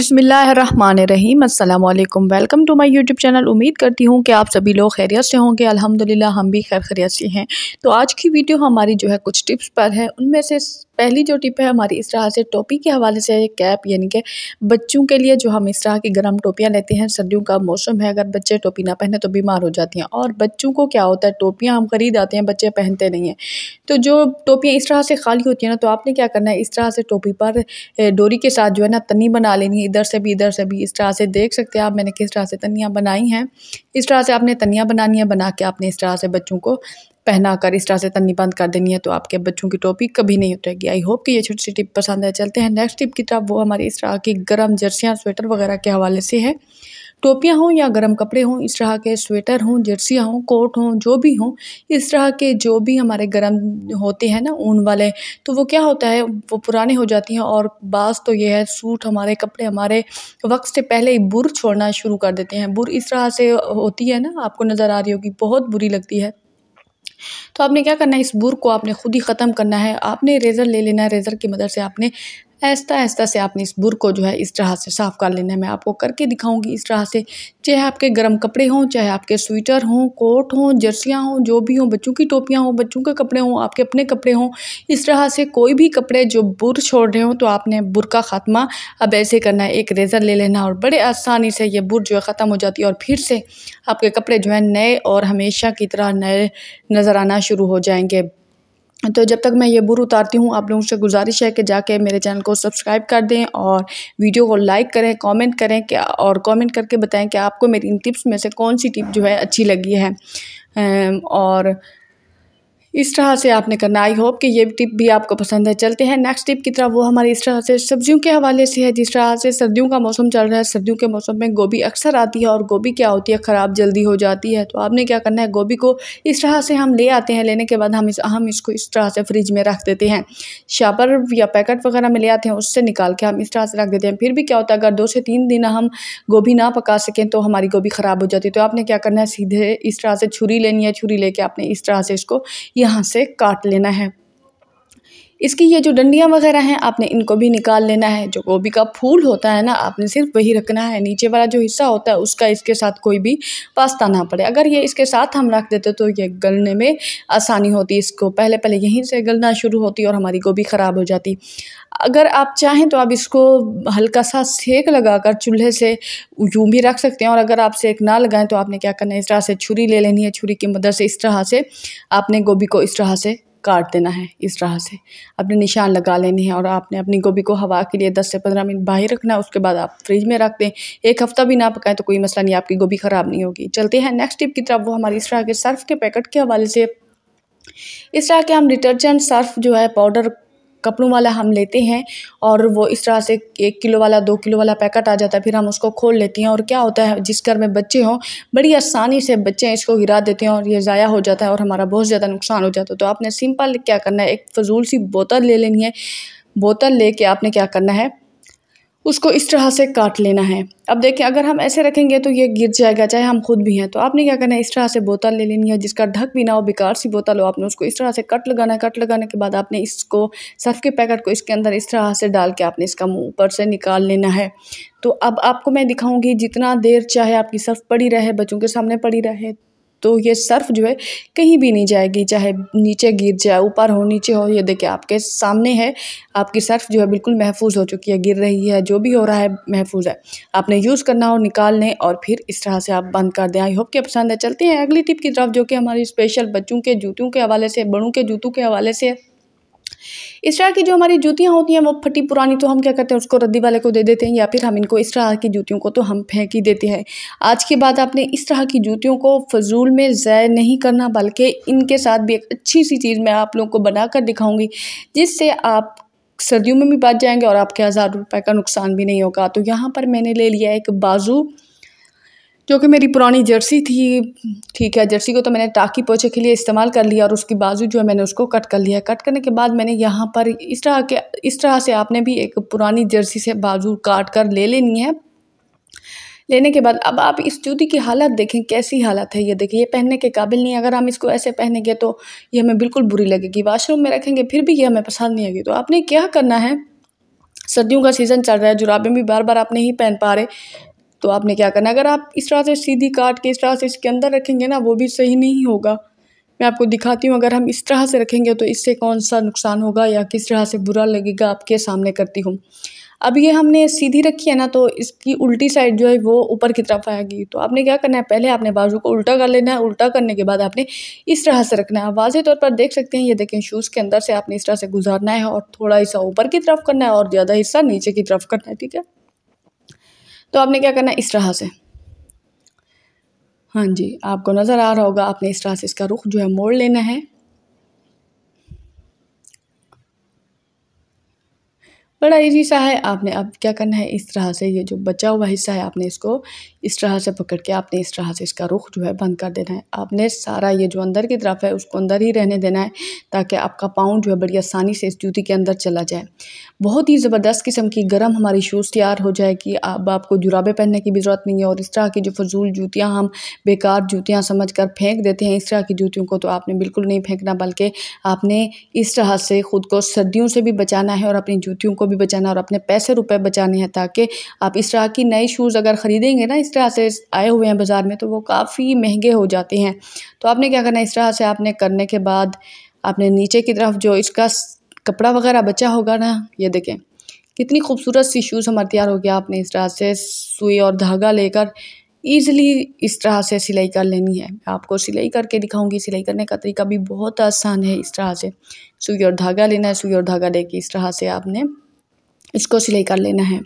बिस्मिल्लाहिर्रहमानिर्रहीम अस्सलाम वालेकुम। Welcome to my YouTube channel. उम्मीद करती हूँ कि आप सभी लोग खैरियत से होंगे। अल्हम्दुलिल्लाह हम भी खैरियत से हैं। तो आज की वीडियो हमारी जो है कुछ टिप्स पर है। उनमें से पहली जो टिप है हमारी इस तरह से टोपी के हवाले से है। कैप यानी कि बच्चों के लिए जो हम इस तरह की गर्म टोपियाँ लेते हैं, सर्दियों का मौसम है, अगर बच्चे टोपी ना पहने तो बीमार हो जाती हैं। और बच्चों को क्या होता है, टोपियाँ हम खरीद आते हैं, बच्चे पहनते नहीं हैं। तो जो टोपियाँ इस तरह से खाली होती हैं ना, तो आपने क्या करना है, इस तरह से टोपी पर डोरी के साथ जो है ना तन्नी बना लेनी है, इधर से भी इस तरह से। देख सकते हैं आप मैंने किस तरह से तन्नियाँ बनाई हैं। इस तरह से आपने तन्नियाँ बनानी है, बना के आपने इस तरह से बच्चों को पहना कर इस तरह से तन्नी बंद कर देनी है, तो आपके बच्चों की टोपी कभी नहीं उतरेगी। आई होप कि ये छोटी सी टिप पसंद है। चलते हैं नेक्स्ट टिप की तरफ। वो हमारी इस तरह की गर्म जर्सियाँ, स्वेटर वगैरह के हवाले से है। टोपियाँ हों या गर्म कपड़े हों, इस तरह के स्वेटर हों, जर्सियाँ हों, कोट हों, जो भी हों, इस तरह के जो भी हमारे गर्म होते हैं ना ऊन वाले, तो वो क्या होता है, वो पुराने हो जाती हैं। और बाज़ तो ये है, सूट हमारे कपड़े हमारे वक्त से पहले ही बुर छोड़ना शुरू कर देते हैं। बुर इस तरह से होती है ना, आपको नज़र आ रही होगी, बहुत बुरी लगती है। तो आपने क्या करना है, इस बुर को आपने खुद ही ख़त्म करना है। आपने रेज़र ले लेना है, रेज़र की मदद से आपने आहिस्ता आहिस्ता से आपने इस बुर को जो है इस तरह से साफ़ कर लेना है। मैं आपको करके दिखाऊंगी इस तरह से। चाहे आपके गर्म कपड़े हों, चाहे आपके स्वेटर हों, कोट हों, जर्सियाँ हों, जो भी हों, बच्चों की टोपियाँ हों, बच्चों के कपड़े हों, आपके अपने कपड़े हों, इस तरह से कोई भी कपड़े जो बुर छोड़ रहे हों, तो आपने बुर का ख़ात्मा अब ऐसे करना है। एक रेज़र ले लेना और बड़े आसानी से ये बुर जो है ख़त्म हो जाती है और फिर से आपके कपड़े जो है नए और हमेशा की तरह नए नज़र आना शुरू हो जाएंगे। तो जब तक मैं ये बुर उतारती हूँ, आप लोगों से गुजारिश है कि जाके मेरे चैनल को सब्सक्राइब कर दें और वीडियो को लाइक करें, कमेंट करें क्या, और कमेंट करके बताएं कि आपको मेरी इन टिप्स में से कौन सी टिप जो है अच्छी लगी है। और इस तरह से आपने करना। आई होप कि ये टिप भी आपको पसंद है। चलते हैं नेक्स्ट टिप की तरफ। वो हमारी इस तरह से सब्जियों के हवाले से है। जिस तरह से सर्दियों का मौसम चल रहा है, सर्दियों के मौसम में गोभी अक्सर आती है और गोभी क्या होती है, ख़राब जल्दी हो जाती है। तो आपने क्या करना है, गोभी को इस तरह से हम ले आते हैं, लेने के बाद हम इसको इस तरह से फ्रिज में रख देते हैं। शापर या पैकेट वगैरह में ले आते हैं, उससे निकाल के हम इस तरह से रख देते हैं। फिर भी क्या होता है, अगर 2 से 3 दिन हम गोभी ना पका सकें तो हमारी गोभी ख़राब हो जाती है। तो आपने क्या करना है, सीधे इस तरह से छुरी लेनी है, छुरी लेके आपने इस तरह से इसको यहाँ से काट लेना है। इसकी ये जो डंडियाँ वगैरह हैं, आपने इनको भी निकाल लेना है। जो गोभी का फूल होता है ना, आपने सिर्फ वही रखना है। नीचे वाला जो हिस्सा होता है उसका इसके साथ कोई भी वास्ता ना पड़े। अगर ये इसके साथ हम रख देते तो ये गलने में आसानी होती, इसको पहले यहीं से गलना शुरू होती और हमारी गोभी ख़राब हो जाती। अगर आप चाहें तो आप इसको हल्का सा सेक लगाकर चूल्हे से यूँ भी रख सकते हैं। और अगर आप सेक ना लगाएं तो आपने क्या करना है, इस तरह से छुरी ले लेनी है। छुरी की मदद से इस तरह से आपने गोभी को इस तरह से काट देना है। इस तरह से अपने निशान लगा लेने हैं और आपने अपनी गोभी को हवा के लिए 10 से 15 मिनट बाहर रखना है। उसके बाद आप फ्रिज में रख दें। 1 हफ्ता भी ना पकाएं तो कोई मसला नहीं, आपकी गोभी ख़राब नहीं होगी। चलते हैं नेक्स्ट टिप की तरफ। वो हमारी इस तरह के सर्फ़ के पैकेट के हवाले से। इस तरह के हम डिटर्जेंट सर्फ़ जो है पाउडर कपड़ों वाला हम लेते हैं और वो इस तरह से 1 किलो वाला 2 किलो वाला पैकेट आ जाता है। फिर हम उसको खोल लेते हैं और क्या होता है, जिस घर में बच्चे हों, बड़ी आसानी से बच्चे इसको गिरा देते हैं और ये ज़ाया हो जाता है और हमारा बहुत ज़्यादा नुकसान हो जाता है। तो आपने सिंपल क्या करना है, एक फ़जूल सी बोतल ले लेनी है। बोतल लेके आपने क्या करना है, उसको इस तरह से काट लेना है। अब देखें, अगर हम ऐसे रखेंगे तो ये गिर जाएगा, चाहे हम खुद भी हैं। तो आपने क्या करना है, इस तरह से बोतल ले लेनी है जिसका ढक भी ना हो, बेकार सी बोतल हो। आपने उसको इस तरह से कट लगाना है। कट लगाने के बाद आपने इसको सर्फ़ के पैकेट को इसके अंदर इस तरह से डाल के आपने इसका मुँह ऊपर से निकाल लेना है। तो अब आपको मैं दिखाऊँगी, जितना देर चाहे आपकी सर्फ़ पड़ी रहे, बच्चों के सामने पड़ी रहे, तो ये सर्फ़ जो है कहीं भी नहीं जाएगी, चाहे नीचे गिर जाए, ऊपर हो, नीचे हो। ये देखिए आपके सामने है, आपकी सर्फ़ जो है बिल्कुल महफूज हो चुकी है। गिर रही है, जो भी हो रहा है महफूज है। आपने यूज़ करना और निकाल लें और फिर इस तरह से आप बंद कर दें। आई होप कि पसंद है। चलते हैं अगली टिप की तरफ, जो कि हमारी स्पेशल बच्चों के जूतों के हवाले से, बड़ों के जूतों के हवाले से। इस तरह की जो हमारी जूतियाँ होती हैं वो फटी पुरानी, तो हम क्या करते हैं, उसको रद्दी वाले को दे देते हैं, या फिर हम इनको इस तरह की जूतियों को तो हम फेंक ही देते हैं। आज के बाद आपने इस तरह की जूतियों को फ़जूल में ज़ाया नहीं करना, बल्कि इनके साथ भी एक अच्छी सी चीज़ मैं आप लोगों को बना कर दिखाऊँगी, जिससे आप सर्दियों में भी बच जाएंगे और आपके 1000 रुपये का नुकसान भी नहीं होगा। तो यहाँ पर मैंने ले लिया एक बाजू, जो कि मेरी पुरानी जर्सी थी। ठीक है, जर्सी को तो मैंने टाँकी पोछे के लिए इस्तेमाल कर लिया और उसकी बाजू जो है मैंने उसको कट कर लिया। कट करने के बाद मैंने यहाँ पर इस तरह से आपने भी एक पुरानी जर्सी से बाजू काट कर ले लेनी है। लेने के बाद अब आप इस जूती की हालत देखें, कैसी हालत है। ये देखिए, ये पहनने के काबिल नहीं है। अगर हम इसको ऐसे पहनेंगे तो ये हमें बिल्कुल बुरी लगेगी। वॉशरूम में रखेंगे फिर भी ये हमें पसंद नहीं आएगी। तो आपने क्या करना है, सर्दियों का सीज़न चल रहा है, जुराबें भी बार बार आप नहीं पहन पा रहे, तो आपने क्या करना है, अगर आप इस तरह से सीधी काट के इस तरह से इसके अंदर रखेंगे ना, वो भी सही नहीं होगा। मैं आपको दिखाती हूँ, अगर हम इस तरह से रखेंगे तो इससे कौन सा नुकसान होगा या किस तरह से बुरा लगेगा, आपके सामने करती हूँ। अब ये हमने सीधी रखी है ना, तो इसकी उल्टी साइड जो है वो ऊपर की तरफ आएगी। तो आपने क्या करना है, पहले आपने बाजू को उल्टा कर लेना है। उल्टा करने के बाद आपने इस तरह से रखना है। आप वाज़ेह तौर पर देख सकते हैं, ये देखें, शूज़ के अंदर से आपने इस तरह से गुजारना है और थोड़ा हिस्सा ऊपर की तरफ करना है और ज़्यादा हिस्सा नीचे की तरफ करना है, ठीक है। तो आपने क्या करना है, इस तरह से, हाँ जी, आपको नज़र आ रहा होगा, आपने इस तरह से इसका रुख जो है मोड़ लेना है। बड़ा ईज़ी सा है। आपने अब क्या करना है, इस तरह से ये जो बचा हुआ हिस्सा है, आपने इसको इस तरह से पकड़ के आपने इस तरह से इसका रुख जो है बंद कर देना है। आपने सारा ये जो अंदर की तरफ है उसको अंदर ही रहने देना है, ताकि आपका पाँव जो है बड़ी आसानी से इस जूती के अंदर चला जाए। बहुत ही ज़बरदस्त किस्म की गर्म हमारी शूज़ तैयार हो जाएगी। अब आपको जुराबें पहनने की भी ज़रूरत नहीं है। और इस तरह की जो फजूल जूतियाँ हम बेकार जूतियाँ समझ कर फेंक देते हैं, इस तरह की जूतियों को तो आपने बिल्कुल नहीं फेंकना, बल्कि आपने इस तरह से ख़ुद को सर्दियों से भी बचाना है और अपनी जूतियों को भी बचाना और अपने पैसे रुपए बचाने हैं, ताकि आप इस तरह की नई शूज़ अगर ख़रीदेंगे ना, इस तरह से आए हुए हैं बाज़ार में, तो वो काफ़ी महंगे हो जाते हैं। तो आपने क्या करना है, इस तरह से आपने करने के बाद आपने नीचे की तरफ जो इसका कपड़ा वगैरह बचा होगा ना, ये देखें कितनी खूबसूरत सी शूज़ हमारी तैयार हो गया। आपने इस तरह से सुई और धागा लेकर ईज़िली इस तरह से सिलाई कर लेनी है। आपको सिलाई करके दिखाऊंगी। सिलाई करने का तरीका भी बहुत आसान है। इस तरह से सुई और धागा लेना है। सुई और धागा लेके इस तरह से आपने इसको सिलाई कर लेना है।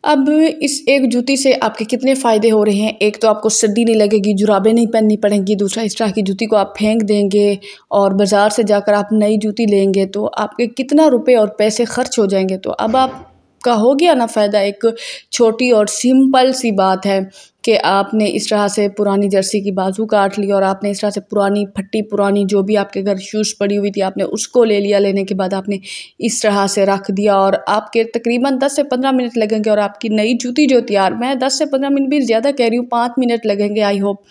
अब इस एक जूती से आपके कितने फ़ायदे हो रहे हैं। एक तो आपको सर्दी नहीं लगेगी, जुराबें नहीं पहननी पड़ेंगी। दूसरा, इस तरह की जूती को आप फेंक देंगे और बाज़ार से जाकर आप नई जूती लेंगे तो आपके कितना रुपए और पैसे खर्च हो जाएंगे। तो अब आपका हो गया ना फ़ायदा। एक छोटी और सिंपल सी बात है कि आपने इस तरह से पुरानी जर्सी की बाजू काट ली और आपने इस तरह से पुरानी फटी पुरानी जो भी आपके घर शूज़ पड़ी हुई थी, आपने उसको ले लिया। लेने के बाद आपने इस तरह से रख दिया और आपके तकरीबन 10 से 15 मिनट लगेंगे और आपकी नई जूती जो तैयार, मैं 10 से 15 मिनट भी ज़्यादा कह रही हूँ, 5 मिनट लगेंगे आई होप,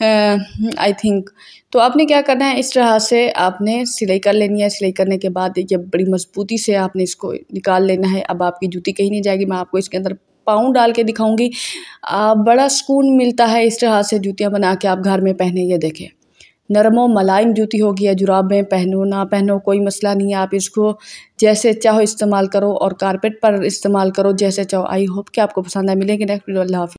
आई थिंक। तो आपने क्या करना है, इस तरह से आपने सिलाई कर लेनी है। सिलाई करने के बाद ये बड़ी मजबूती से आपने इसको निकाल लेना है। अब आपकी जूती कहीं नहीं जाएगी। मैं आपको इसके अंदर पाँव डाल के दिखाऊंगी। बड़ा सुकून मिलता है इस तरह से जूतियाँ बना के आप घर में पहने। ये देखें, नरम व मुलायम जूती होगी। या जुराबें पहनो ना पहनो कोई मसला नहीं है। आप इसको जैसे चाहो इस्तेमाल करो और कारपेट पर इस्तेमाल करो जैसे चाहो। आई होप कि आपको पसंद आए। मिलेंगे नेक्स्ट वीडियो। अल्लाह हाफ़िज़।